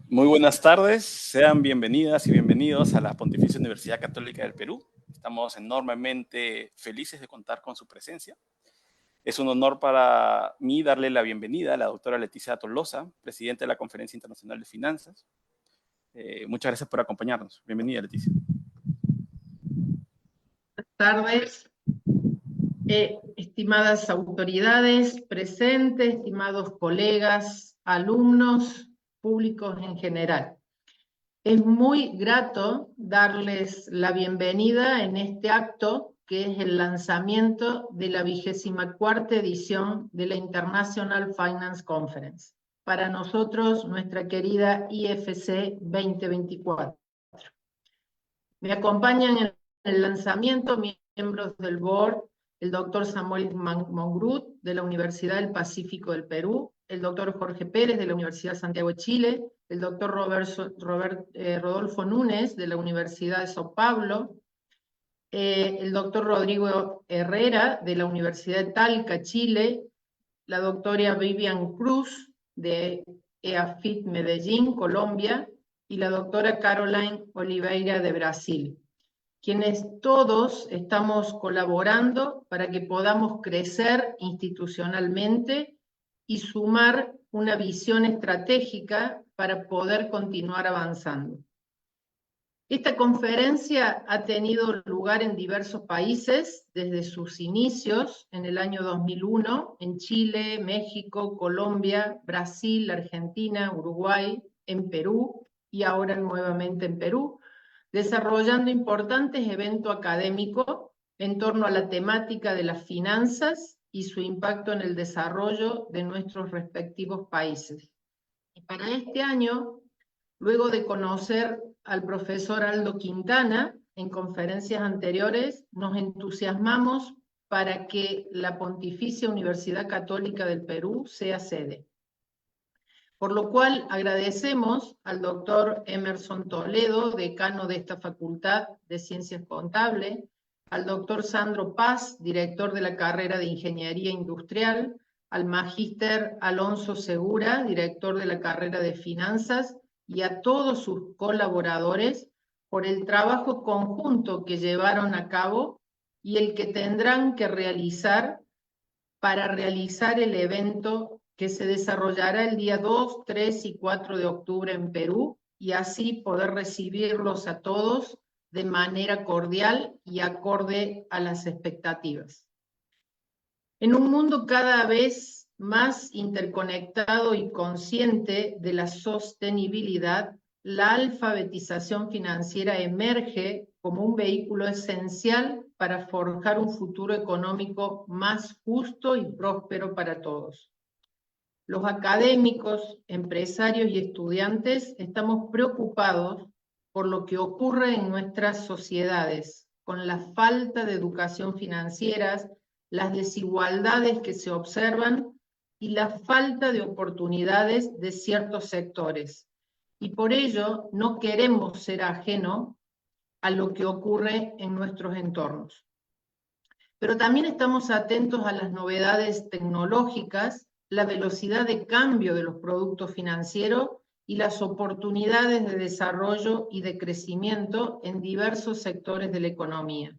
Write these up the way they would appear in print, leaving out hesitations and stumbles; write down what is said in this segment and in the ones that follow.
Muy buenas tardes, sean bienvenidas y bienvenidos a la Pontificia Universidad Católica del Perú. Estamos enormemente felices de contar con su presencia. Es un honor para mí darle la bienvenida a la doctora Leticia Tolosa, presidenta de la Conferencia Internacional de Finanzas. Muchas gracias por acompañarnos. Bienvenida, Leticia. Buenas tardes, estimadas autoridades presentes, estimados colegas, alumnos, públicos en general. Es muy grato darles la bienvenida en este acto que es el lanzamiento de la 24ª edición de la International Finance Conference. Para nosotros, nuestra querida IFC 2024. Me acompañan en el lanzamiento miembros del board, el doctor Samuel Mongrut, de la Universidad del Pacífico del Perú, el doctor Jorge Pérez, de la Universidad Santiago de Chile, el doctor Rodolfo Núñez, de la Universidad de Sao Paulo, el doctor Rodrigo Herrera, de la Universidad de Talca, Chile, la doctora Vivian Cruz, de EAFIT Medellín, Colombia, y la doctora Caroline Oliveira, de Brasil, quienes todos estamos colaborando para que podamos crecer institucionalmente y sumar una visión estratégica para poder continuar avanzando. Esta conferencia ha tenido lugar en diversos países desde sus inicios en el año 2001, en Chile, México, Colombia, Brasil, Argentina, Uruguay, en Perú y ahora nuevamente en Perú, desarrollando importantes eventos académicos en torno a la temática de las finanzas y su impacto en el desarrollo de nuestros respectivos países. Y para este año, luego de conocer al profesor Aldo Quintana en conferencias anteriores, nos entusiasmamos para que la Pontificia Universidad Católica del Perú sea sede. Por lo cual agradecemos al doctor Emerson Toledo, decano de esta Facultad de Ciencias Contables, al doctor Sandro Paz, director de la carrera de Ingeniería Industrial, al magíster Alonso Segura, director de la carrera de Finanzas, y a todos sus colaboradores por el trabajo conjunto que llevaron a cabo y el que tendrán que realizar para realizar el evento que se desarrollará el día 2, 3 y 4 de octubre en Perú, y así poder recibirlos a todos de manera cordial y acorde a las expectativas. En un mundo cada vez más interconectado y consciente de la sostenibilidad, la alfabetización financiera emerge como un vehículo esencial para forjar un futuro económico más justo y próspero para todos. Los académicos, empresarios y estudiantes estamos preocupados por lo que ocurre en nuestras sociedades, con la falta de educación financiera, las desigualdades que se observan y la falta de oportunidades de ciertos sectores. Y por ello no queremos ser ajenos a lo que ocurre en nuestros entornos. Pero también estamos atentos a las novedades tecnológicas, la velocidad de cambio de los productos financieros y las oportunidades de desarrollo y de crecimiento en diversos sectores de la economía.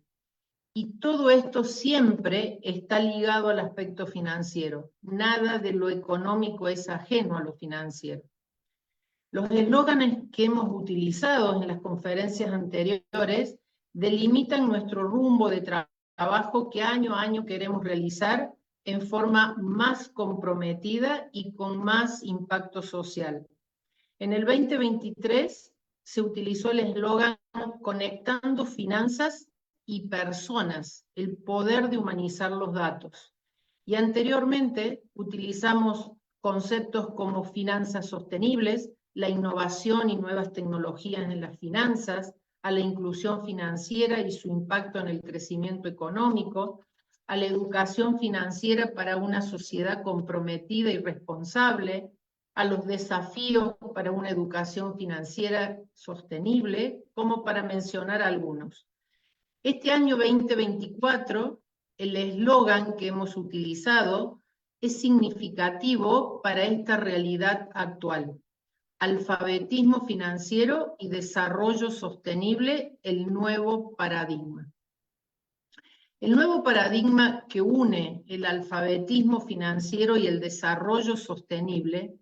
Y todo esto siempre está ligado al aspecto financiero. Nada de lo económico es ajeno a lo financiero. Los eslóganes que hemos utilizado en las conferencias anteriores delimitan nuestro rumbo de trabajo que año a año queremos realizar en forma más comprometida y con más impacto social. En el 2023 se utilizó el eslogan "Conectando finanzas y personas, el poder de humanizar los datos". Y anteriormente utilizamos conceptos como finanzas sostenibles, la innovación y nuevas tecnologías en las finanzas, a la inclusión financiera y su impacto en el crecimiento económico, a la educación financiera para una sociedad comprometida y responsable, a los desafíos para una educación financiera sostenible, como para mencionar algunos. Este año 2024, el eslogan que hemos utilizado es significativo para esta realidad actual. Alfabetismo financiero y desarrollo sostenible, el nuevo paradigma. El nuevo paradigma que une el alfabetismo financiero y el desarrollo sostenible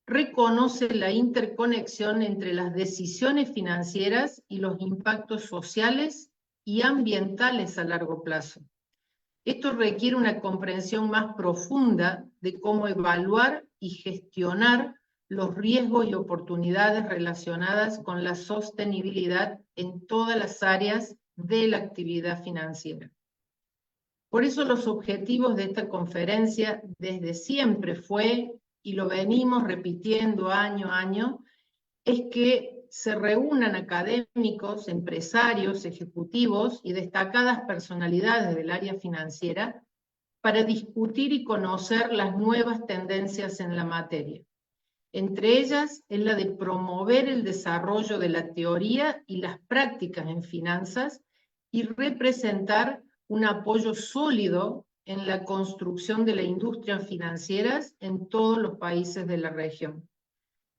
reconoce la interconexión entre las decisiones financieras y los impactos sociales y ambientales a largo plazo. Esto requiere una comprensión más profunda de cómo evaluar y gestionar los riesgos y oportunidades relacionadas con la sostenibilidad en todas las áreas de la actividad financiera. Por eso los objetivos de esta conferencia desde siempre fue, y lo venimos repitiendo año a año, es que se reúnan académicos, empresarios, ejecutivos y destacadas personalidades del área financiera para discutir y conocer las nuevas tendencias en la materia. Entre ellas es la de promover el desarrollo de la teoría y las prácticas en finanzas y representar un apoyo sólido en la construcción de la industria financiera en todos los países de la región.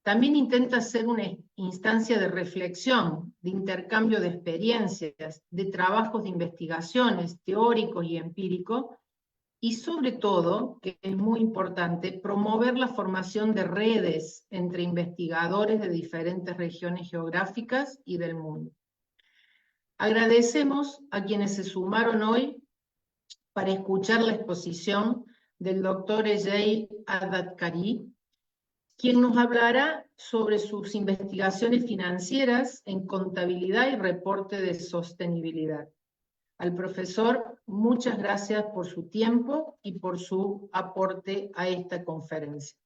También intenta ser una instancia de reflexión, de intercambio de experiencias, de trabajos de investigaciones teóricos y empíricos, y sobre todo, que es muy importante, promover la formación de redes entre investigadores de diferentes regiones geográficas y del mundo. Agradecemos a quienes se sumaron hoy para escuchar la exposición del doctor Ajay Adhikari, quien nos hablará sobre sus investigaciones financieras en contabilidad y reporte de sostenibilidad. Al profesor, muchas gracias por su tiempo y por su aporte a esta conferencia.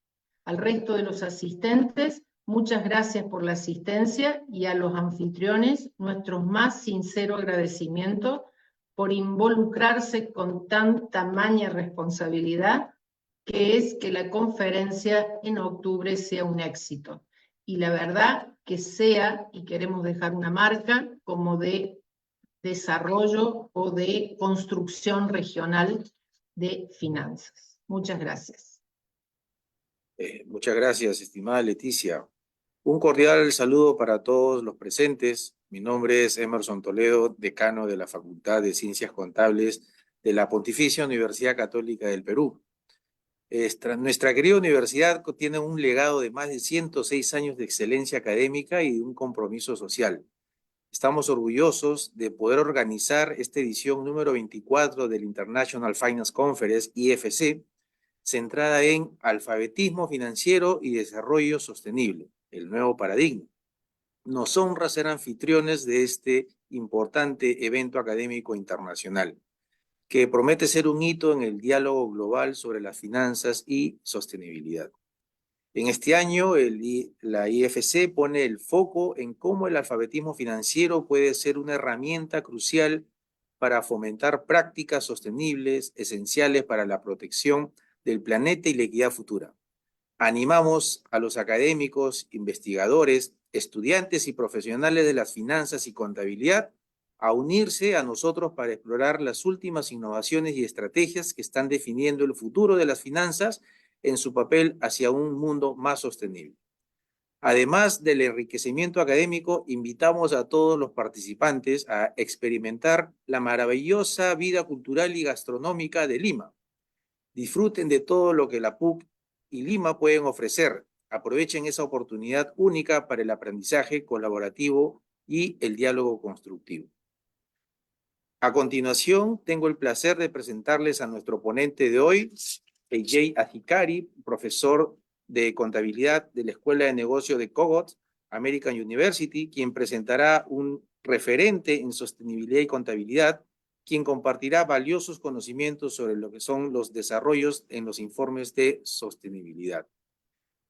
Al resto de los asistentes, muchas gracias por la asistencia, y a los anfitriones, nuestro más sincero agradecimiento por involucrarse con tan tamaña responsabilidad, que es que la conferencia en octubre sea un éxito. Y la verdad que sea, y queremos dejar una marca, como de desarrollo o de construcción regional de finanzas. Muchas gracias. Muchas gracias, estimada Leticia. Un cordial saludo para todos los presentes. Mi nombre es Emerson Toledo, decano de la Facultad de Ciencias Contables de la Pontificia Universidad Católica del Perú. Nuestra querida universidad tiene un legado de más de 106 años de excelencia académica y de un compromiso social. Estamos orgullosos de poder organizar esta edición número 24 del International Finance Conference, IFC, centrada en alfabetismo financiero y desarrollo sostenible, el nuevo paradigma. Nos honra ser anfitriones de este importante evento académico internacional, que promete ser un hito en el diálogo global sobre las finanzas y sostenibilidad. En este año, la IFC pone el foco en cómo el alfabetismo financiero puede ser una herramienta crucial para fomentar prácticas sostenibles esenciales para la protección del planeta y la equidad futura. Animamos a los académicos, investigadores, estudiantes y profesionales de las finanzas y contabilidad a unirse a nosotros para explorar las últimas innovaciones y estrategias que están definiendo el futuro de las finanzas en su papel hacia un mundo más sostenible. Además del enriquecimiento académico, invitamos a todos los participantes a experimentar la maravillosa vida cultural y gastronómica de Lima. Disfruten de todo lo que la PUC y Lima pueden ofrecer. Aprovechen esa oportunidad única para el aprendizaje colaborativo y el diálogo constructivo. A continuación, tengo el placer de presentarles a nuestro ponente de hoy, Ajay Adhikari, profesor de contabilidad de la Escuela de Negocio de Kogod, American University, quien presentará un referente en sostenibilidad y contabilidad, quien compartirá valiosos conocimientos sobre lo que son los desarrollos en los informes de sostenibilidad.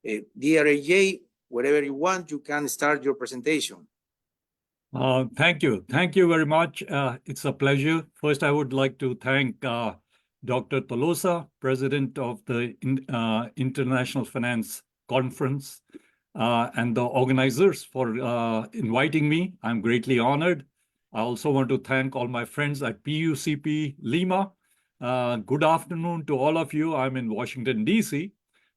Dear Ajay, wherever you want, you can start your presentation. Thank you. Thank you very much. It's a pleasure. First, I would like to thank Dr. Tolosa, President of the International Finance Conference, and the organizers for inviting me. I'm greatly honored. I also want to thank all my friends at PUCP Lima. Good afternoon to all of you. I'm in Washington, D.C.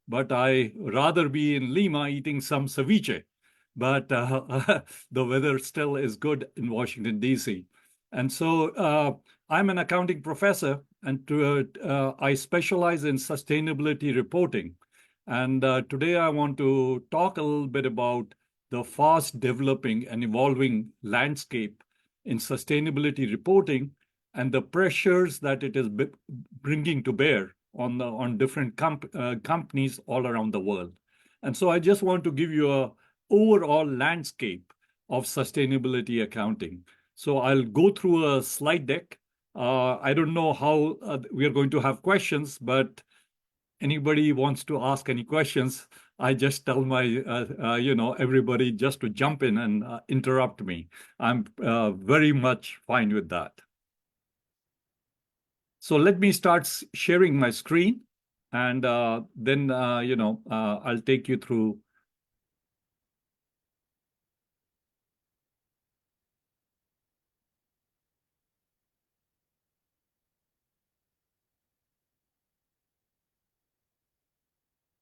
but I rather be in Lima eating some ceviche. But the weather still is good in Washington, D.C. And so I'm an accounting professor, and I specialize in sustainability reporting. And today I want to talk a little bit about the fast developing and evolving landscape in sustainability reporting and the pressures that it is bringing to bear on different companies all around the world. And so I just want to give you an overall landscape of sustainability accounting. So I'll go through a slide deck. I don't know how we are going to have questions, but anybody wants to ask any questions, I just tell my, everybody just to jump in and interrupt me. I'm very much fine with that. So let me start sharing my screen, and then, I'll take you through.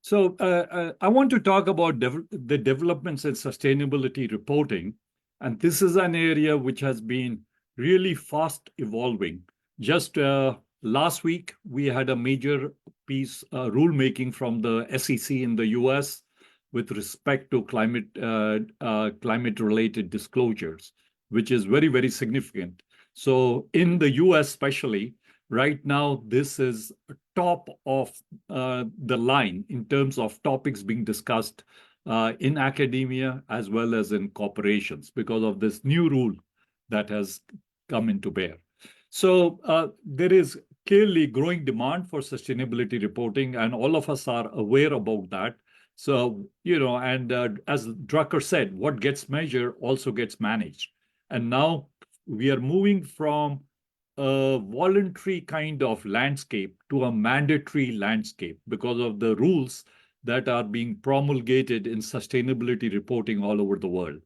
So I want to talk about the developments in sustainability reporting. And this is an area which has been really fast evolving. Just last week, we had a major piece rulemaking from the SEC in the US with respect to climate-related disclosures, which is very, very significant. So in the US especially, right now, this is top of the line in terms of topics being discussed in academia as well as in corporations because of this new rule that has come into bear. So there is clearly growing demand for sustainability reporting, and all of us are aware about that. So, and as Drucker said, what gets measured also gets managed. And now we are moving from a voluntary kind of landscape to a mandatory landscape because of the rules that are being promulgated in sustainability reporting all over the world.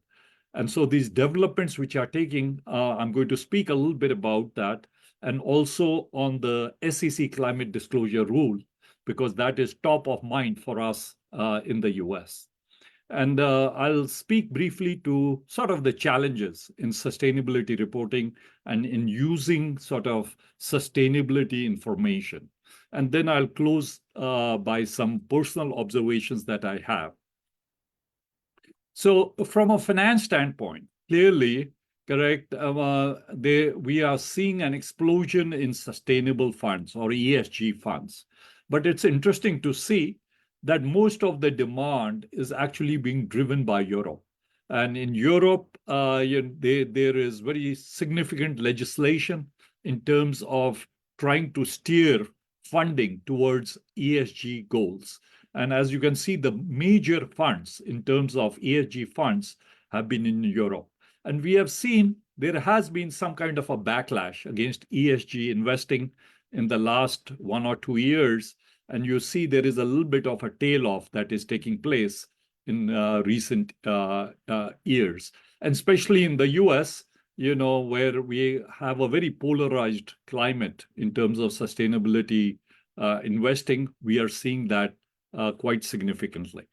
And so these developments which are taking, I'm going to speak a little bit about that, and also on the SEC climate disclosure rule, because that is top of mind for us in the US. And I'll speak briefly to sort of the challenges in sustainability reporting and in using sort of sustainability information. And then I'll close by some personal observations that I have. So from a finance standpoint, clearly, correct, we are seeing an explosion in sustainable funds or ESG funds. But it's interesting to see that most of the demand is actually being driven by Europe. And in Europe, there is very significant legislation in terms of trying to steer funding towards ESG goals. And as you can see, the major funds in terms of ESG funds have been in Europe. And we have seen there has been some kind of a backlash against ESG investing in the last 1 or 2 years. And you see there is a little bit of a tail off that is taking place in recent years. And especially in the US, where we have a very polarized climate in terms of sustainability investing, we are seeing that quite significantly.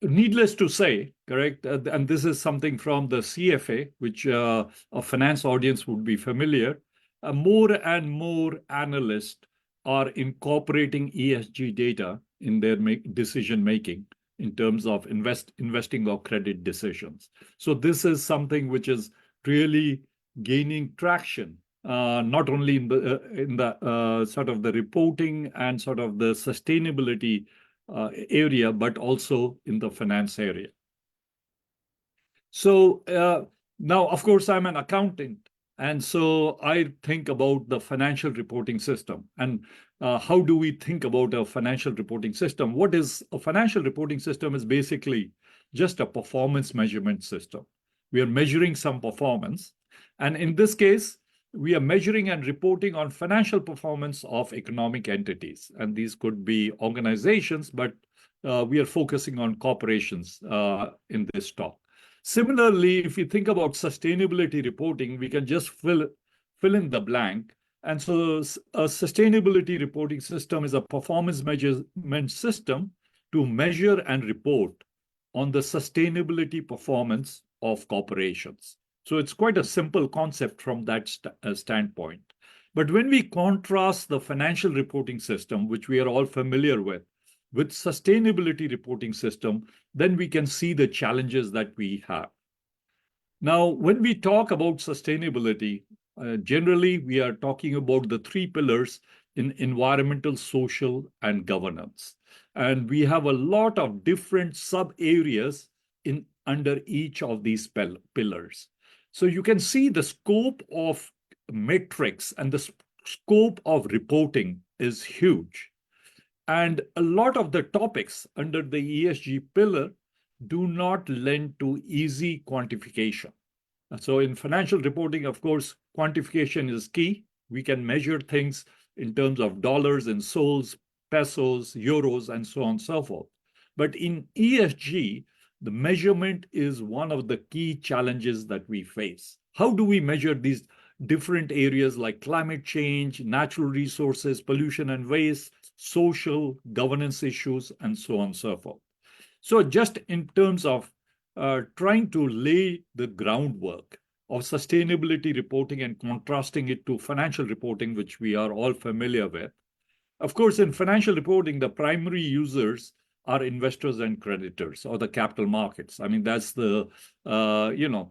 Needless to say, correct, and this is something from the CFA, which a finance audience would be familiar, more and more analysts are incorporating ESG data in their decision-making in terms of investing or credit decisions. So this is something which is really gaining traction, not only in the sort of the reporting and sort of the sustainability area, but also in the finance area. So now, of course, I'm an accountant. And so I think about the financial reporting system. And how do we think about a financial reporting system? What is a financial reporting system is basically just a performance measurement system. We are measuring some performance. And in this case, we are measuring and reporting on financial performance of economic entities. And these could be organizations, but we are focusing on corporations in this talk. Similarly, if you think about sustainability reporting, we can just fill in the blank And so a sustainability reporting system is a performance measurement system to measure and report on the sustainability performance of corporations. So it's quite a simple concept from that standpoint. But when we contrast the financial reporting system, which we are all familiar with sustainability reporting system, then we can see the challenges that we have. Now, when we talk about sustainability, generally, we are talking about the three pillars in environmental, social, and governance. And we have a lot of different sub-areas under each of these pillars. So you can see the scope of metrics and the scope of reporting is huge. And a lot of the topics under the ESG pillar do not lend to easy quantification. So in financial reporting, of course, quantification is key. We can measure things in terms of dollars and sols, pesos, euros, and so on and so forth. But in ESG, the measurement is one of the key challenges that we face. How do we measure these different areas like climate change, natural resources, pollution and waste, social governance issues, and so on and so forth? So just in terms of trying to lay the groundwork of sustainability reporting and contrasting it to financial reporting, which we are all familiar with. Of course, in financial reporting, the primary users are investors and creditors, or the capital markets. I mean, that's the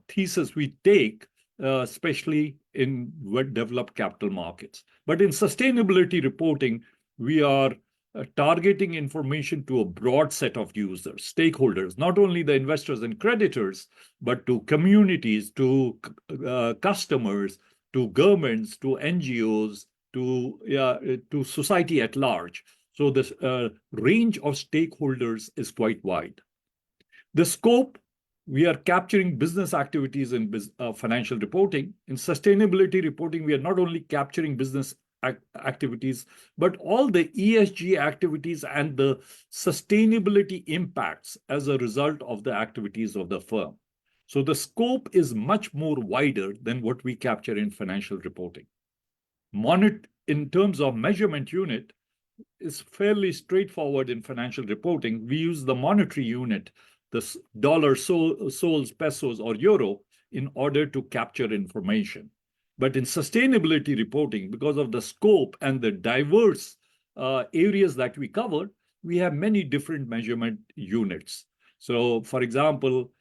thesis we take, especially in developed capital markets. But in sustainability reporting, we are targeting information to a broad set of users, stakeholders, not only the investors and creditors, but to communities, to customers, to governments, to NGOs, to society at large. So this range of stakeholders is quite wide. The scope, we are capturing business activities in financial reporting. In sustainability reporting, we are not only capturing business activities, but all the ESG activities and the sustainability impacts as a result of the activities of the firm. So the scope is much more wider than what we capture in financial reporting. In terms of measurement unit, is fairly straightforward in financial reporting. We use the monetary unit, the dollar, sols, pesos, or euro, in order to capture information. But in sustainability reporting, because of the scope and the diverse areas that we cover, we have many different measurement units. So, for example,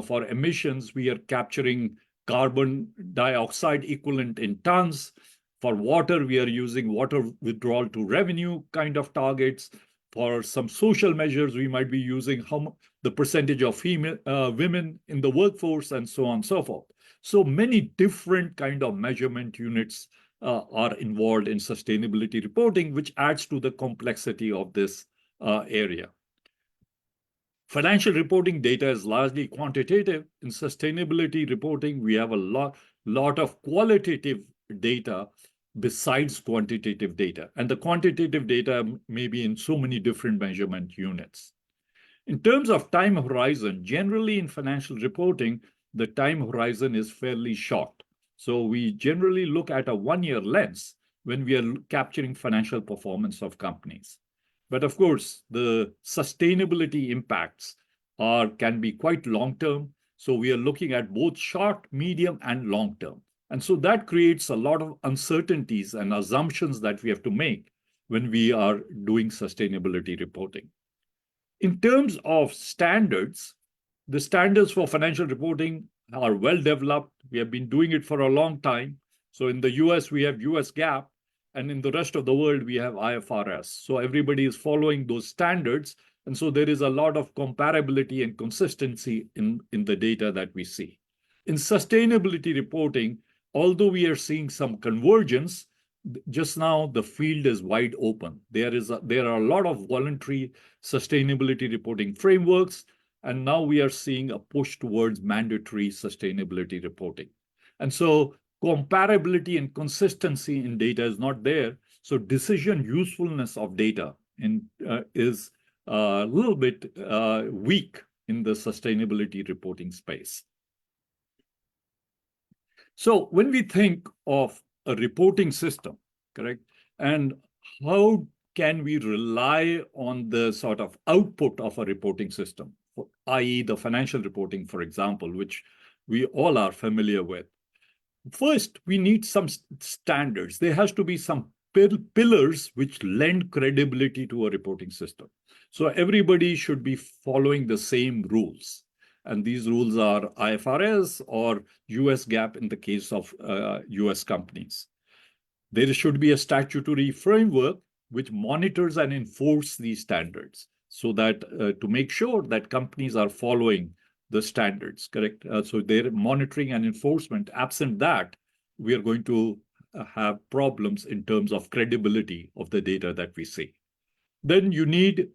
for emissions, we are capturing carbon dioxide equivalent in tons. For water, we are using water withdrawal to revenue kind of targets. For some social measures, we might be using the percentage of women in the workforce, and so on and so forth. So many different kind of measurement units are involved in sustainability reporting, which adds to the complexity of this area. Financial reporting data is largely quantitative. In sustainability reporting, we have a lot of qualitative data besides quantitative data. And the quantitative data may be in so many different measurement units. In terms of time horizon, generally in financial reporting, the time horizon is fairly short. So we generally look at a one-year lens when we are capturing financial performance of companies. But of course, the sustainability impacts can be quite long-term. So we are looking at both short, medium, and long-term. And so that creates a lot of uncertainties and assumptions that we have to make when we are doing sustainability reporting. In terms of standards, the standards for financial reporting are well developed. We have been doing it for a long time. So in the US, we have US GAAP, and in the rest of the world, we have IFRS. So everybody is following those standards. And so there is a lot of comparability and consistency in the data that we see. In sustainability reporting, although we are seeing some convergence, just now the field is wide open. There are a lot of voluntary sustainability reporting frameworks, and now we are seeing a push towards mandatory sustainability reporting. And so comparability and consistency in data is not there. So decision usefulness of data is a little bit weak in the sustainability reporting space. So when we think of a reporting system, correct? And how can we rely on the sort of output of a reporting system, i.e. the financial reporting, for example, which we all are familiar with? First, we need some standards. There has to be some pillars which lend credibility to a reporting system. So everybody should be following the same rules. And these rules are IFRS or US GAAP in the case of US companies. There should be a statutory framework which monitors and enforces these standards so that to make sure that companies are following the standards, correct? So their monitoring and enforcement, absent that, we are going to have problems in terms of credibility of the data that we see. Then you need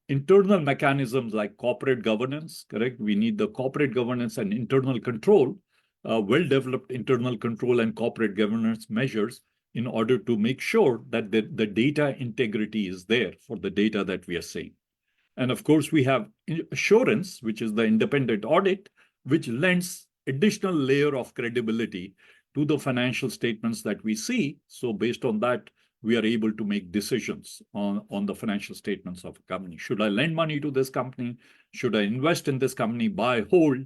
internal mechanisms like corporate governance, correct? We need the corporate governance and internal control, well-developed internal control and corporate governance measures in order to make sure that the data integrity is there for the data that we are seeing. And of course, we have assurance, which is the independent audit, which lends additional layer of credibility to the financial statements that we see. So based on that, we are able to make decisions on the financial statements of a company. Should I lend money to this company? Should I invest in this company, buy, hold?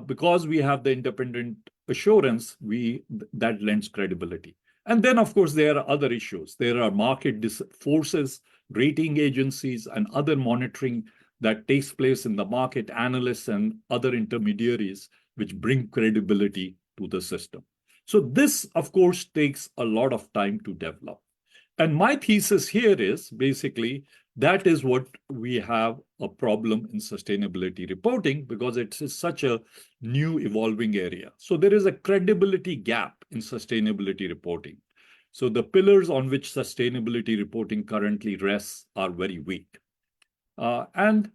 Because we have the independent assurance, that lends credibility. And then, of course, there are other issues. There are market forces, rating agencies, and other monitoring that takes place in the market, analysts and other intermediaries, which bring credibility to the system. So this, of course, takes a lot of time to develop. And my thesis here is basically that is what we have a problem in sustainability reporting because it is such a new evolving area. So there is a credibility gap in sustainability reporting. So the pillars on which sustainability reporting currently rests are very weak. And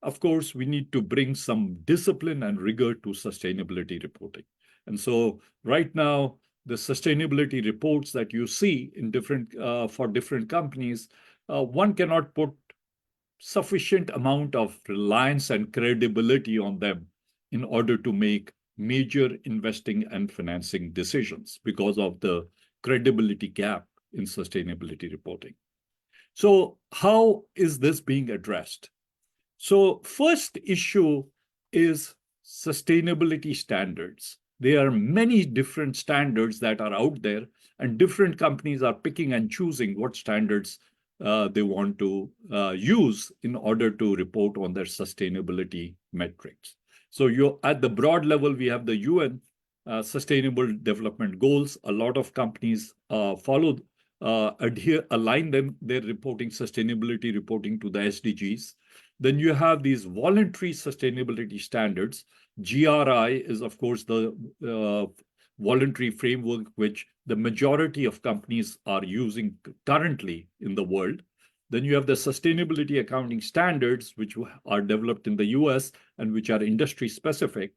of course, we need to bring some discipline and rigor to sustainability reporting. And so right now, the sustainability reports that you see in for different companies, one cannot put sufficient amount of reliance and credibility on them in order to make major investing and financing decisions because of the credibility gap in sustainability reporting. So how is this being addressed? So first issue is sustainability standards. There are many different standards that are out there, and different companies are picking and choosing what standards they want to use in order to report on their sustainability metrics. So at the broad level, we have the UN Sustainable Development Goals. A lot of companies align their sustainability reporting to the SDGs. Then you have these voluntary sustainability standards. GRI is, of course, the voluntary framework which the majority of companies are using currently in the world. Then you have the sustainability accounting standards, which are developed in the US and which are industry specific.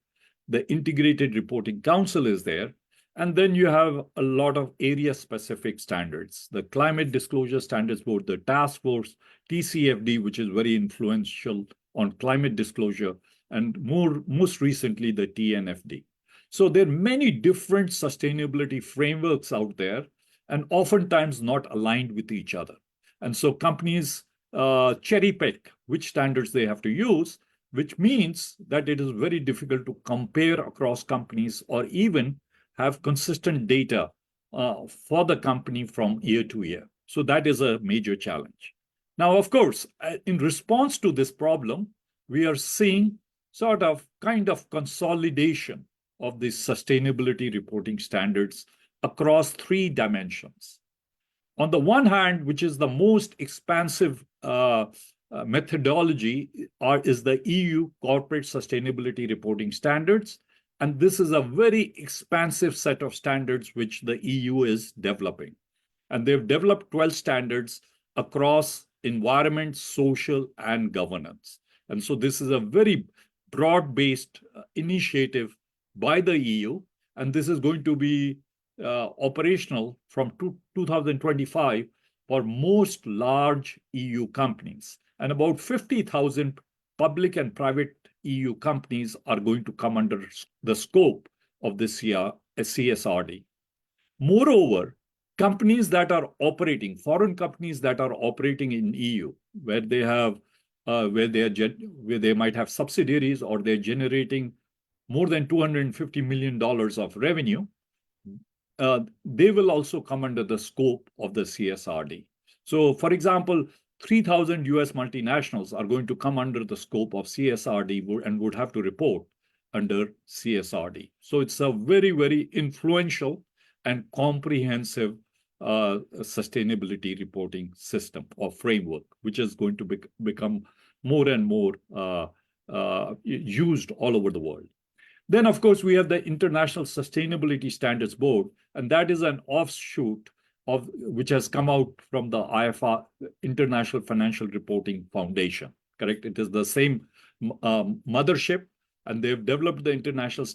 The Integrated Reporting Council is there. And then you have a lot of area-specific standards. The Climate Disclosure Standards Board, the Task Force, TCFD, which is very influential on climate disclosure, and most recently, the TNFD. So there are many different sustainability frameworks out there, and oftentimes not aligned with each other. And so companies cherry pick which standards they have to use, which means that it is very difficult to compare across companies or even have consistent data for the company from year to year. So that is a major challenge. Now, of course, in response to this problem, we are seeing kind of consolidation of the sustainability reporting standards across three dimensions. On the one hand, which is the most expansive methodology, is the EU Corporate Sustainability Reporting Standards. And this is a very expansive set of standards which the EU is developing. And they've developed 12 standards across environment, social, and governance. And so this is a very broad-based initiative by the EU. And this is going to be operational from 2025 for most large EU companies. And about 50,000 public and private EU companies are going to come under the scope of the CSRD. Moreover, companies that are operating, foreign companies that are operating in EU, where they have, where they might have subsidiaries or they're generating more than $250 million of revenue, they will also come under the scope of the CSRD. So, for example, 3,000 US multinationals are going to come under the scope of CSRD and would have to report under CSRD. So it's a very, very influential and comprehensive sustainability reporting system or framework, which is going to become more and more used all over the world. Then, of course, we have the International Sustainability Standards Board, and that is an offshoot of which has come out from the IFR, International Financial Reporting Foundation, correct? It is the same mothership, and they've developed the International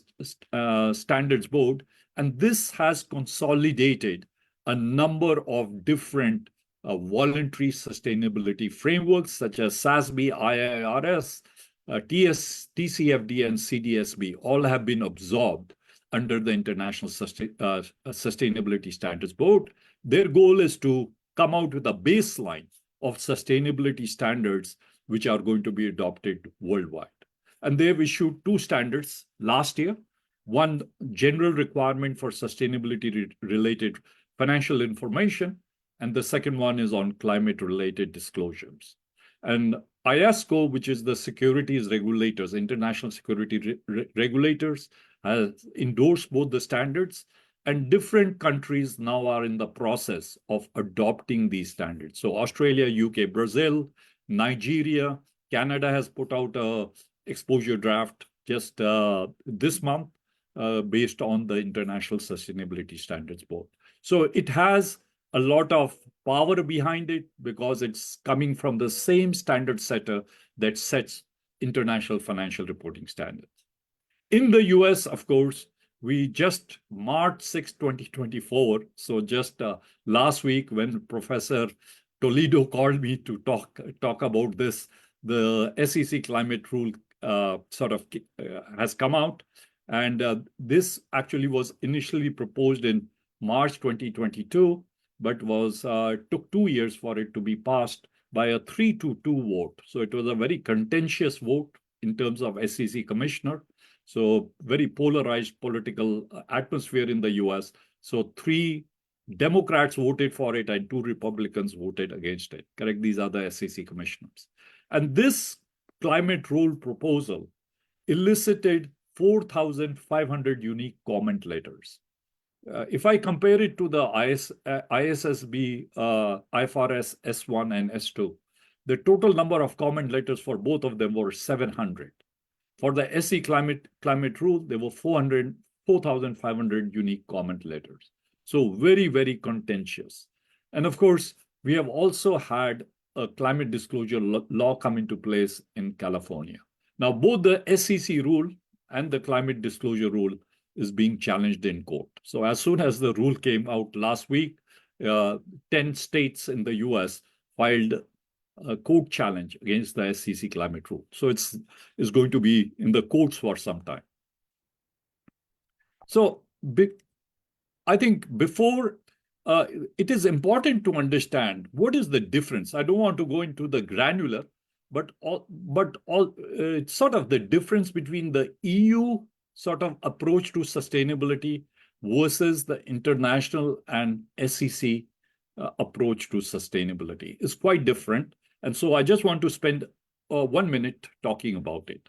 Standards Board, and this has consolidated a number of different voluntary sustainability frameworks, such as SASB, IIRS, TCFD, and CDSB, all have been absorbed under the International Sustainability Standards Board. Their goal is to come out with a baseline of sustainability standards which are going to be adopted worldwide. And they've issued 2 standards last year. One, general requirement for sustainability-related financial information, and the second one is on climate-related disclosures. And IASCO, which is the securities regulators, international security regulators, has endorsed both the standards, and different countries now are in the process of adopting these standards. So Australia, UK, Brazil, Nigeria, Canada has put out a exposure draft just this month based on the International Sustainability Standards Board. So it has a lot of power behind it because it's coming from the same standard setter that sets international financial reporting standards. In the US, of course, we just March 6, 2024, so just last week when Professor Toledo called me to talk about this, the SEC climate rule has come out. And this actually was initially proposed in March 2022, but took 2 years for it to be passed by a 3-2 vote. So it was a very contentious vote in terms of SEC commissioner. So very polarized political atmosphere in the US. So 3 Democrats voted for it and 2 Republicans voted against it. Correct? These are the SEC commissioners. And this climate rule proposal elicited 4,500 unique comment letters. If I compare it to the ISSB, IFRS S1 and S2, the total number of comment letters for both of them were 700. For the SE climate rule, there were 4,500 unique comment letters. So very, very contentious. And of course, we have also had a climate disclosure law come into place in California. Now, both the SEC rule and the climate disclosure rule is being challenged in court. So as soon as the rule came out last week, 10 states in the US filed a court challenge against the SEC climate rule. So it's going to be in the courts for some time. So I think before, it is important to understand what is the difference. I don't want to go into the granular, but it's sort of the difference between the EU sort of approach to sustainability versus the international and SEC approach to sustainability is quite different. And so I just want to spend 1 minute talking about it.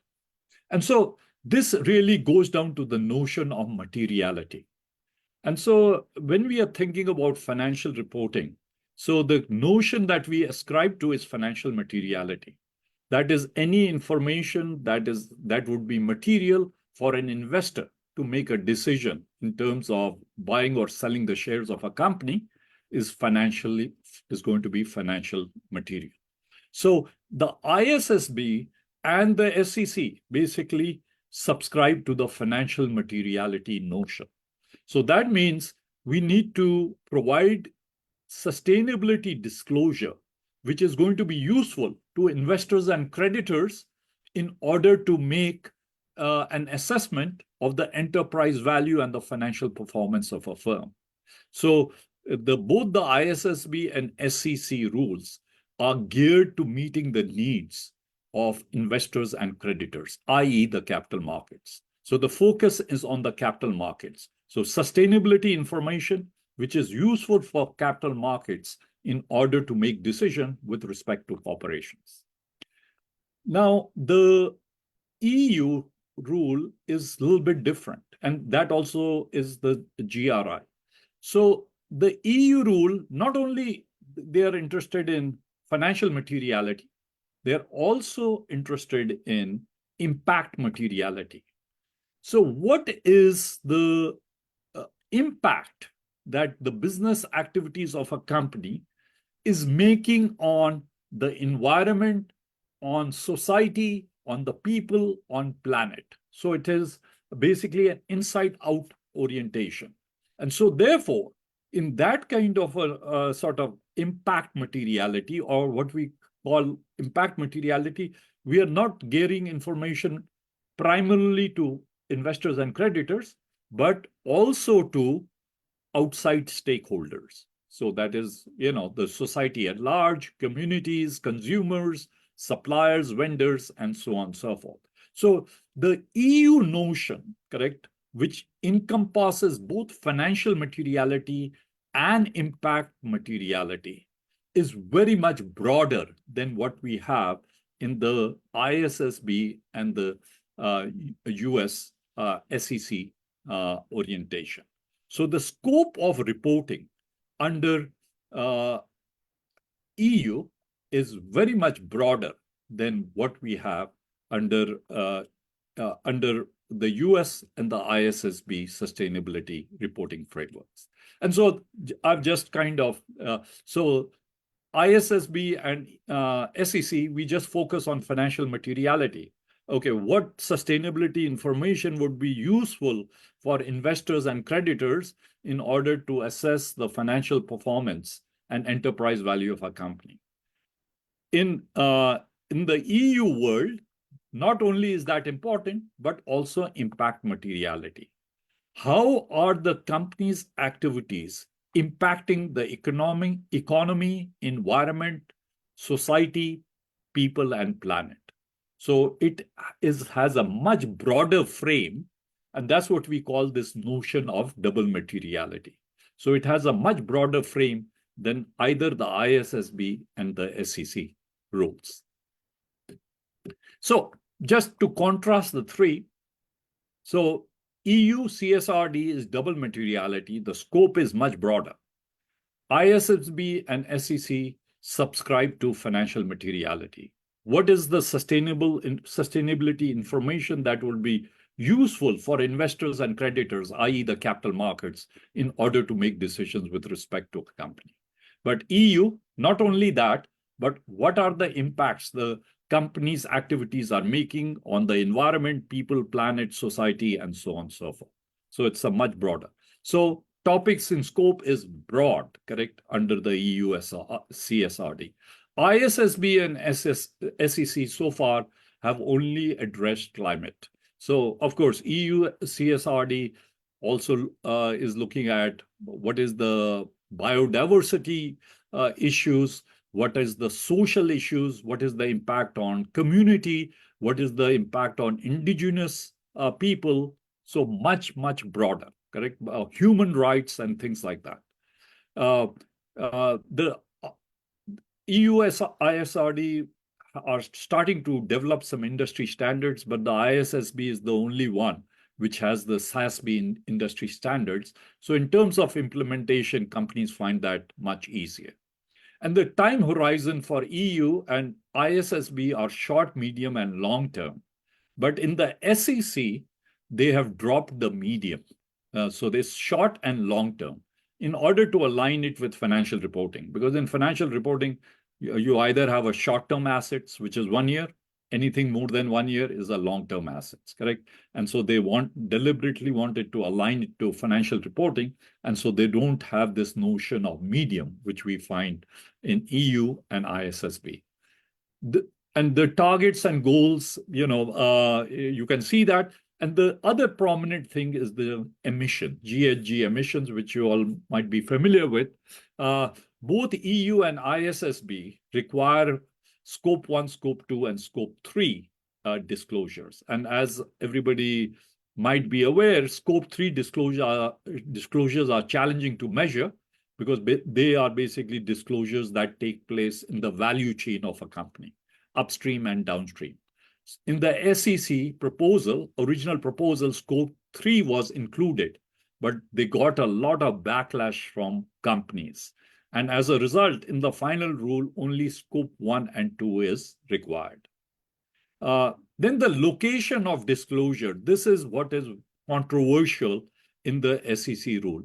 And so this really goes down to the notion of materiality. And so when we are thinking about financial reporting, so the notion that we ascribe to is financial materiality. That is any information that would be material for an investor to make a decision in terms of buying or selling the shares of a company is going to be financial material. So the ISSB and the SEC basically subscribe to the financial materiality notion. So that means we need to provide sustainability disclosure, which is going to be useful to investors and creditors in order to make an assessment of the enterprise value and the financial performance of a firm. So both the ISSB and SEC rules are geared to meeting the needs of investors and creditors, i.e. the capital markets. So the focus is on the capital markets. So sustainability information, which is useful for capital markets in order to make decisions with respect to corporations. Now, the EU rule is a little bit different, and that also is the GRI. So the EU rule, not only they are interested in financial materiality, they're also interested in impact materiality. So what is the impact that the business activities of a company is making on the environment, on society, on the people, on planet? So it is basically an inside-out orientation. And so therefore, in that kind of a sort of impact materiality, or what we call impact materiality, we are not gearing information primarily to investors and creditors, but also to outside stakeholders. So that is, the society at large, communities, consumers, suppliers, vendors, and so on and so forth. So the EU notion, correct, which encompasses both financial materiality and impact materiality, is very much broader than what we have in the ISSB and the US SEC orientation. So the scope of reporting under EU is very much broader than what we have under the US and the ISSB sustainability reporting frameworks. And so I've just kind of, so ISSB and SEC, we just focus on financial materiality. Okay, what sustainability information would be useful for investors and creditors in order to assess the financial performance and enterprise value of a company? In the EU world, not only is that important, but also impact materiality. How are the company's activities impacting the economy, environment, society, people, and planet? So it has a much broader frame, and that's what we call this notion of double materiality. So it has a much broader frame than either the ISSB and the SEC rules. So just to contrast the three, so EU CSRD is double materiality. The scope is much broader. ISSB and SEC subscribe to financial materiality. What is the sustainability information that will be useful for investors and creditors, i.e. the capital markets, in order to make decisions with respect to a company? But EU, not only that, but what are the impacts the company's activities are making on the environment, people, planet, society, and so on and so forth. So it's a much broader. So topics in scope is broad, correct, under the EU CSRD. ISSB and SEC so far have only addressed climate. So, of course, EU CSRD also is looking at what is the biodiversity issues, what is the social issues, what is the impact on community, what is the impact on indigenous people. So much, much broader, correct? Human rights and things like that. The EU ISRD are starting to develop some industry standards, but the ISSB is the only one which has the SASB industry standards. So in terms of implementation, companies find that much easier. And the time horizon for EU and ISSB are short, medium, and long term. But in the SEC, they have dropped the medium. So there's short and long term in order to align it with financial reporting. Because in financial reporting, you either have a short-term assets, which is 1 year. Anything more than 1 year is a long-term assets, correct? And so they deliberately wanted to align it to financial reporting. And so they don't have this notion of medium, which we find in EU and ISSB. And the targets and goals, you can see that And the other prominent thing is the emission, GHG emissions, which you all might be familiar with. Both EU and ISSB require Scope 1, Scope 2, and Scope 3 disclosures. And as everybody might be aware, Scope 3 disclosures are challenging to measure because they are basically disclosures that take place in the value chain of a company, upstream and downstream. In the SEC proposal, original proposal, Scope 3 was included, but they got a lot of backlash from companies. And as a result, in the final rule, only Scope 1 and 2 is required. Then the location of disclosure, this is what is controversial in the SEC rule.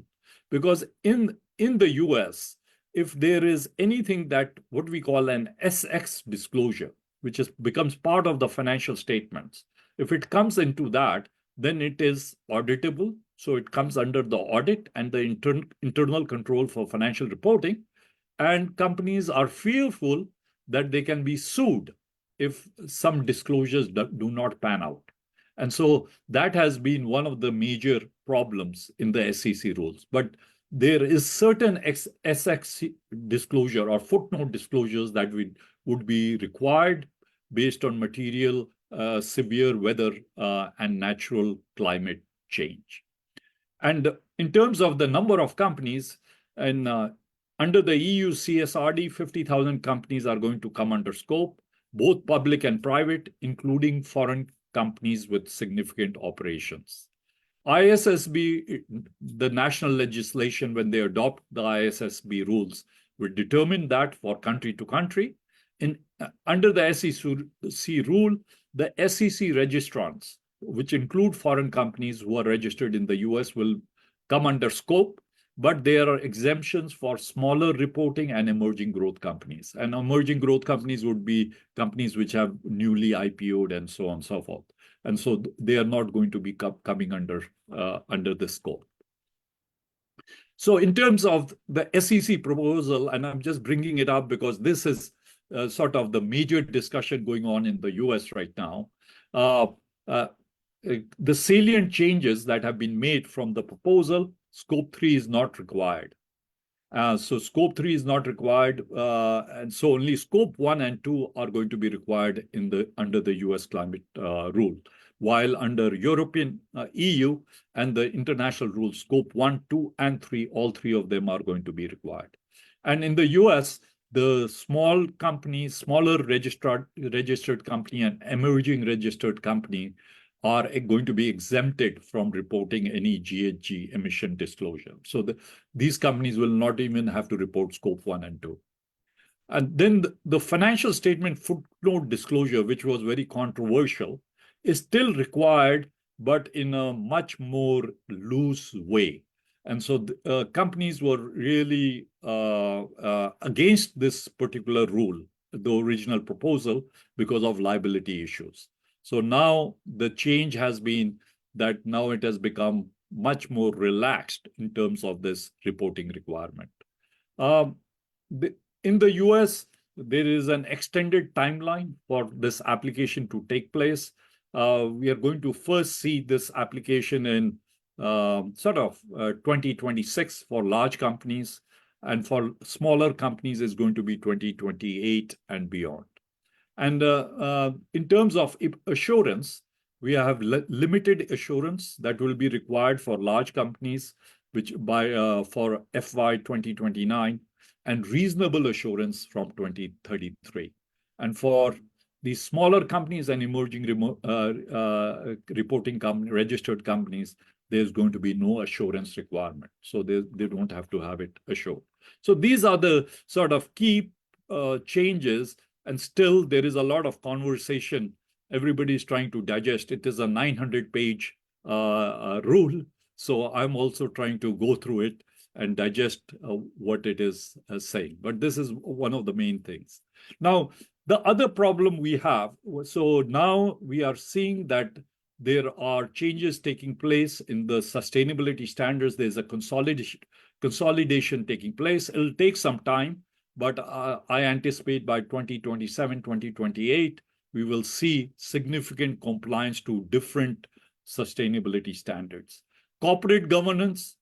Because in the US, if there is anything that what we call an SX disclosure, which becomes part of the financial statements, if it comes into that, then it is auditable. So it comes under the audit and the internal control for financial reporting. And companies are fearful that they can be sued if some disclosures do not pan out. And so that has been one of the major problems in the SEC rules. But there is certain SX disclosure or footnote disclosures that would be required based on material, severe weather, and natural climate change. And in terms of the number of companies, and under the EU CSRD, 50,000 companies are going to come under scope, both public and private, including foreign companies with significant operations. ISSB, the national legislation, when they adopt the ISSB rules, will determine that for country to country. Under the SEC rule, the SEC registrants, which include foreign companies who are registered in the US, will come under scope, but there are exemptions for smaller reporting and emerging growth companies. And emerging growth companies would be companies which have newly IPO'd and so on and so forth. And so they are not going to be coming under this scope. So in terms of the SEC proposal, and I'm just bringing it up because this is sort of the major discussion going on in the US right now. The salient changes that have been made from the proposal, Scope 3 is not required. So Scope 3 is not required, and so only Scope 1 and 2 are going to be required under the US climate rule, while under European EU and the international rules, Scope 1, 2, and 3, all three of them are going to be required. And in the US, the small companies, smaller registered company and emerging registered company are going to be exempted from reporting any GHG emission disclosure. So these companies will not even have to report Scope 1 and 2. And then the financial statement footnote disclosure, which was very controversial, is still required, but in a much more loose way. And so companies were really against this particular rule, the original proposal, because of liability issues. So now the change has been that now it has become much more relaxed in terms of this reporting requirement. In the US, there is an extended timeline for this application to take place. We are going to first see this application in 2026 for large companies, and for smaller companies is going to be 2028 and beyond. And in terms of assurance, we have limited assurance that will be required for large companies, which for FY 2029, and reasonable assurance from 2033. And for these smaller companies and emerging reporting registered companies, there's going to be no assurance requirement. So they don't have to have it assured. So these are the sort of key changes. And still, there is a lot of conversation. Everybody is trying to digest. It is a 900-page rule. So I'm also trying to go through it and digest what it is saying. But this is one of the main things. Now, the other problem we have, so now we are seeing that there are changes taking place in the sustainability standards. There's a consolidation taking place. It'll take some time. But I anticipate by 2027, 2028, we will see significant compliance to different sustainability standards. Corporate governance,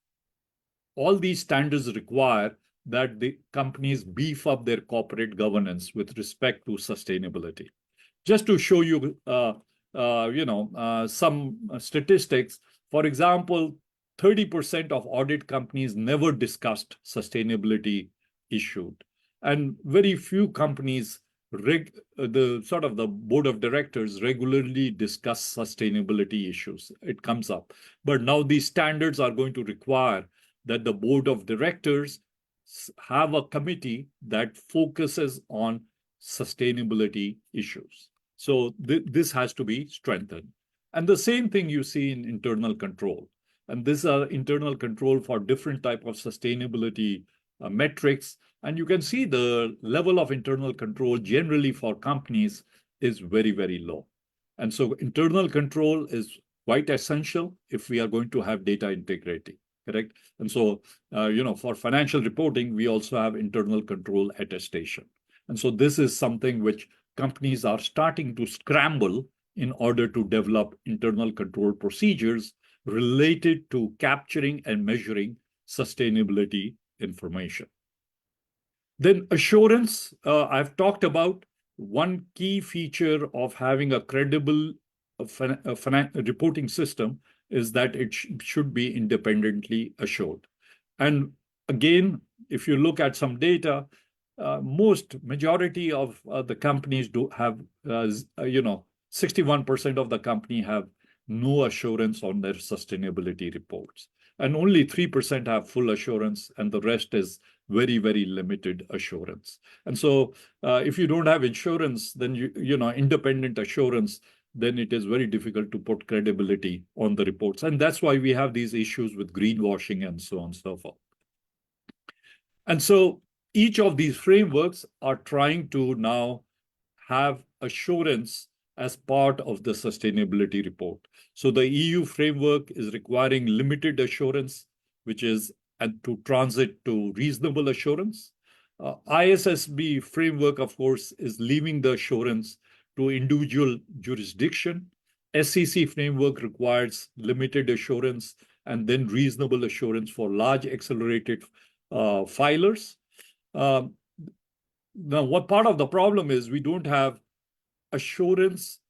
all these standards require that the companies beef up their corporate governance with respect to sustainability. Just to show you, some statistics, for example, 30% of audit companies never discussed sustainability issues. And very few companies, the board of directors regularly discuss sustainability issues. It comes up. But now these standards are going to require that the board of directors have a committee that focuses on sustainability issues. So this has to be strengthened. And the same thing you see in internal control. And these are internal control for different type of sustainability metrics. And you can see the level of internal control generally for companies is very, very low. And so internal control is quite essential if we are going to have data integrity, correct? And so, for financial reporting, we also have internal control attestation. And so this is something which companies are starting to scramble in order to develop internal control procedures related to capturing and measuring sustainability information. Then assurance, I've talked about one key feature of having a credible reporting system is that it should be independently assured. And again, if you look at some data, majority of the companies do have, 61% of the company have no assurance on their sustainability reports. And only 3% have full assurance, and the rest is very, very limited assurance. And so if you don't have insurance, then independent assurance, then it is very difficult to put credibility on the reports. And that's why we have these issues with greenwashing and so on and so forth. And so each of these frameworks are trying to now have assurance as part of the sustainability report. So the EU framework is requiring limited assurance, which is to transit to reasonable assurance. ISSB framework, of course, is leaving the assurance to individual jurisdiction. SEC framework requires limited assurance and then reasonable assurance for large accelerated filers. Now, what part of the problem is we don't have assurance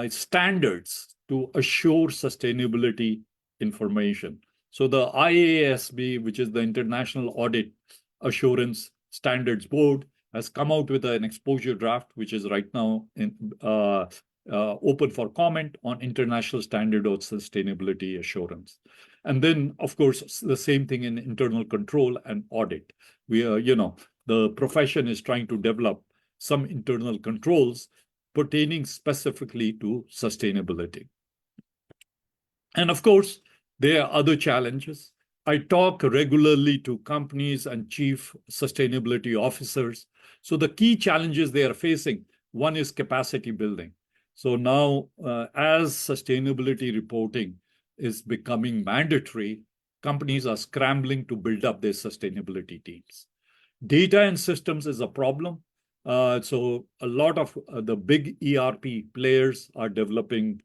standards to assure sustainability information. So the IASB, which is the International Audit Assurance Standards Board, has come out with an exposure draft, which is right now open for comment on international standard of sustainability assurance. And then, of course, the same thing in internal control and audit. We are, the profession is trying to develop some internal controls pertaining specifically to sustainability. And of course, there are other challenges. I talk regularly to companies and chief sustainability officers. So the key challenges they are facing, one is capacity building. So now, as sustainability reporting is becoming mandatory, companies are scrambling to build up their sustainability teams. Data and systems is a problem. So a lot of the big ERP players are developing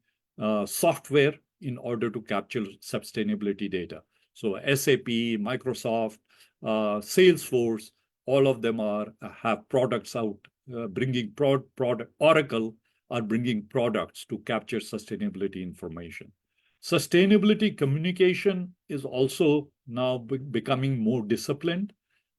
software in order to capture sustainability data. So SAP, Microsoft, Salesforce, all of them have products out, bringing product. Oracle are bringing products to capture sustainability information. Sustainability communication is also now becoming more disciplined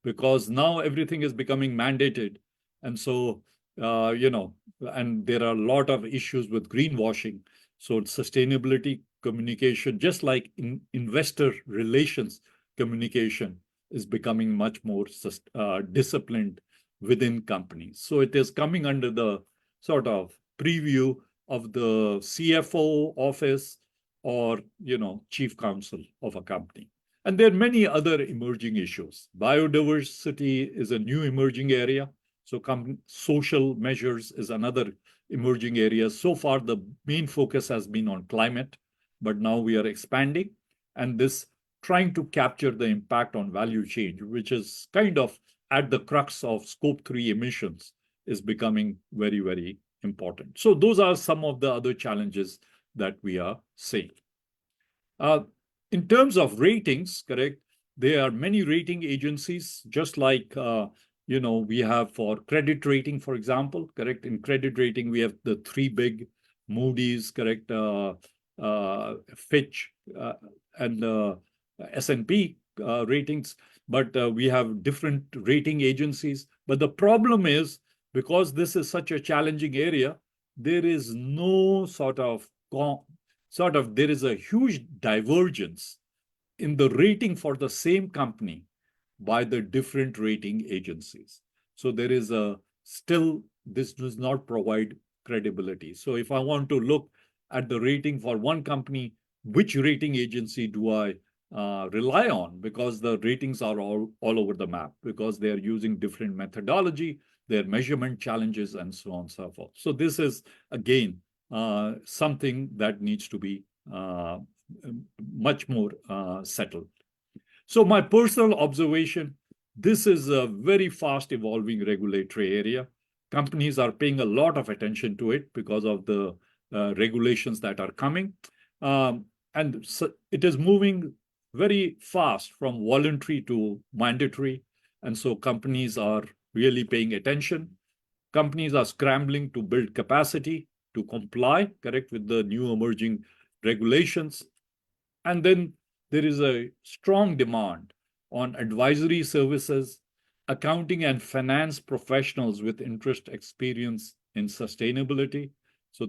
because now everything is becoming mandated. And so, and there are a lot of issues with greenwashing. So sustainability communication, just like in investor relations communication, is becoming much more disciplined within companies. So it is coming under the sort of preview of the CFO office or, chief counsel of a company. And there are many other emerging issues. Biodiversity is a new emerging area. So social measures is another emerging area. So far, the main focus has been on climate, but now we are expanding. And this trying to capture the impact on value chain, which is kind of at the crux of Scope 3 emissions, is becoming very, very important. So those are some of the other challenges that we are seeing. In terms of ratings, correct, there are many rating agencies, just like, we have for credit rating, for example, correct? In credit rating, we have the three big Moody's, correct, Fitch, and S&P ratings, but we have different rating agencies. But the problem is, because this is such a challenging area, there is no there is a huge divergence in the rating for the same company by the different rating agencies. So there is this does not provide credibility. So if I want to look at the rating for one company, which rating agency do I rely on? Because the ratings are all over the map, because they are using different methodology, their measurement challenges, and so on and so forth. So this is, again, something that needs to be much more settled. So my personal observation, this is a very fast evolving regulatory area. Companies are paying a lot of attention to it because of the regulations that are coming. And so it is moving very fast from voluntary to mandatory. And so companies are really paying attention. Companies are scrambling to build capacity to comply, correct, with the new emerging regulations. And then there is a strong demand on advisory services, accounting and finance professionals with interest experience in sustainability. So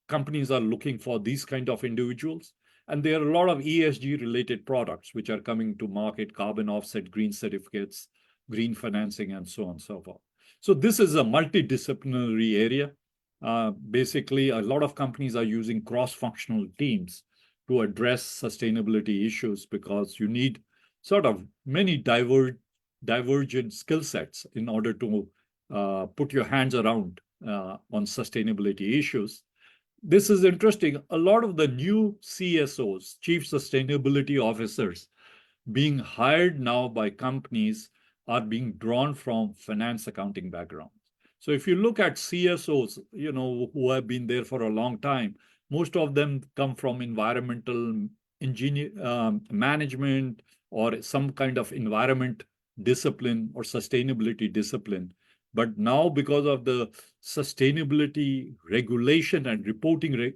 companies are looking for these kind of individuals. And there are a lot of ESG related products which are coming to market: carbon offset, green certificates, green financing, and so on and so forth. So this is a multidisciplinary area. Basically, a lot of companies are using cross-functional teams to address sustainability issues, because you need sort of many divergent skill sets in order to put your hands around on sustainability issues. This is interesting. A lot of the new CSOs, Chief Sustainability Officers, being hired now by companies are being drawn from finance accounting backgrounds. So if you look at CSOs, who have been there for a long time, most of them come from environmental management or some kind of environment discipline or sustainability discipline. But now, because of the sustainability regulation and reporting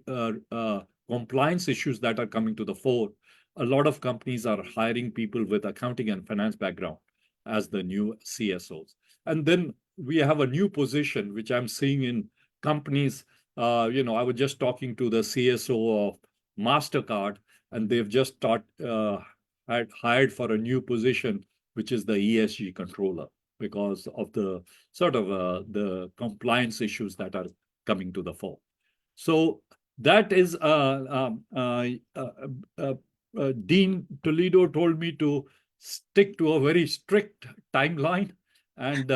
compliance issues that are coming to the fore, a lot of companies are hiring people with accounting and finance background as the new CSOs. And then we have a new position, which I'm seeing in companies. I was just talking to the CSO of MasterCard, and they've just had hired for a new position, which is the ESG controller, because of the sort of the compliance issues that are coming to the fore. So that is, Dean Toledo told me to stick to a very strict timeline, and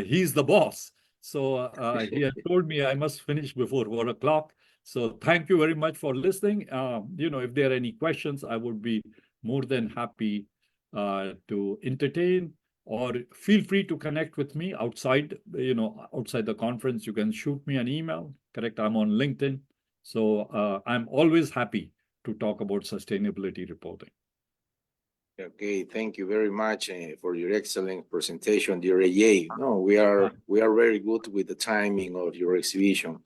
he's the boss. So he had told me I must finish before 4 o'clock. So thank you very much for listening. If there are any questions, I would be more than happy to entertain, or feel free to connect with me outside the conference. You can shoot me an email, correct? I'm on LinkedIn. So I'm always happy to talk about sustainability reporting. Okay, thank you very much for your excellent presentation, dear Ajay. No, we are very good with the timing of your exhibition.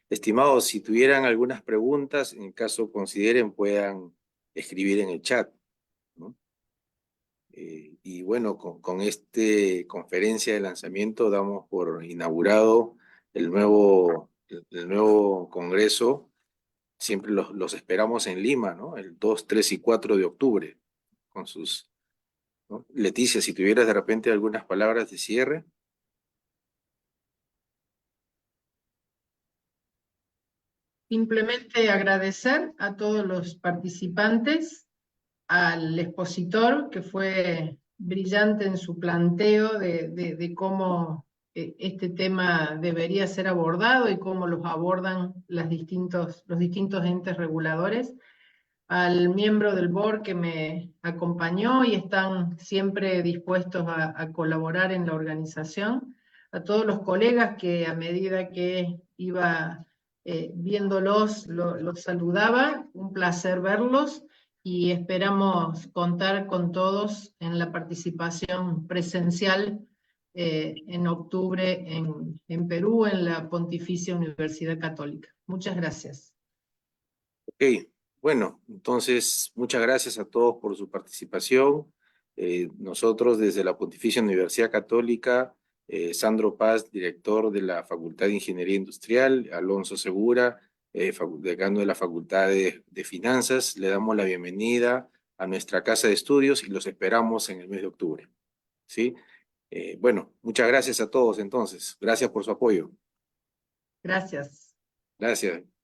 Estimados, si tuvieran algunas preguntas, en caso consideren, puedan escribir en el chat, ¿no? Y bueno, con este conferencia de lanzamiento damos por inaugurado el nuevo congreso. Siempre los esperamos en Lima, ¿no? El 2, 3 y 4 de octubre. Con sus, ¿no? Leticia, si tuvieras de repente algunas palabras de cierre. Simplemente agradecer a todos los participantes, al expositor, que fue brillante en su planteo de cómo este tema debería ser abordado y cómo los abordan los distintos entes reguladores, al miembro del board que me acompañó y están siempre dispuestos a colaborar en la organización, a todos los colegas que a medida que iba viéndolos, los saludaba, un placer verlos, y esperamos contar con todos en la participación presencial en octubre en Perú, en la Pontificia Universidad Católica. Muchas gracias. Ok, bueno, entonces muchas gracias a todos por su participación. Nosotros desde la Pontificia Universidad Católica, Sandro Paz, director de la Facultad de Ingeniería Industrial, Alonso Segura, decano de la Facultad de Finanzas, le damos la bienvenida a nuestra casa de estudios y los esperamos en el mes de octubre. ¿Sí? Bueno, muchas gracias a todos entonces. Gracias por su apoyo. Gracias. Gracias.